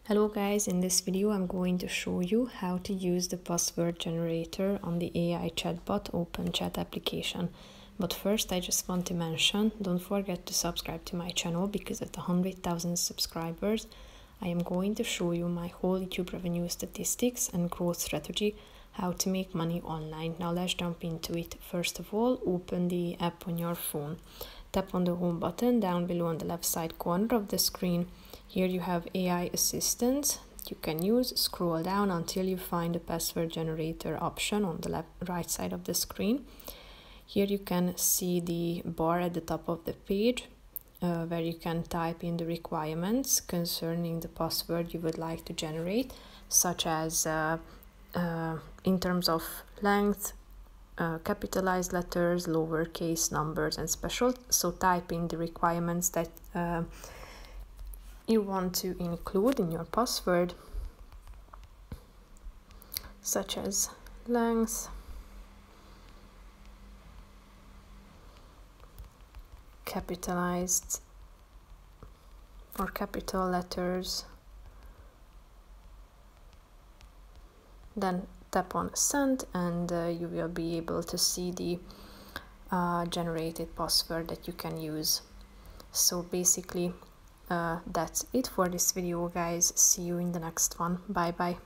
Hello guys, in this video I'm going to show you how to use the password generator on the AI Chatbot Open Chat application. But first I just want to mention, don't forget to subscribe to my channel because at 100,000 subscribers I am going to show you my whole YouTube revenue statistics and growth strategy, how to make money online. Now let's jump into it. First of all, open the app on your phone. Tap on the home button down below on the left side corner of the screen. Here you have AI assistants you can use. Scroll down until you find the password generator option on the right side of the screen. Here you can see the bar at the top of the page where you can type in the requirements concerning the password you would like to generate, such as in terms of length, capitalized letters, lowercase numbers, and special. So type in the requirements that you want to include in your password, such as length, capitalized or capital letters. Then tap on send and you will be able to see the generated password that you can use. So basically that's it for this video, guys. See you in the next one. Bye bye.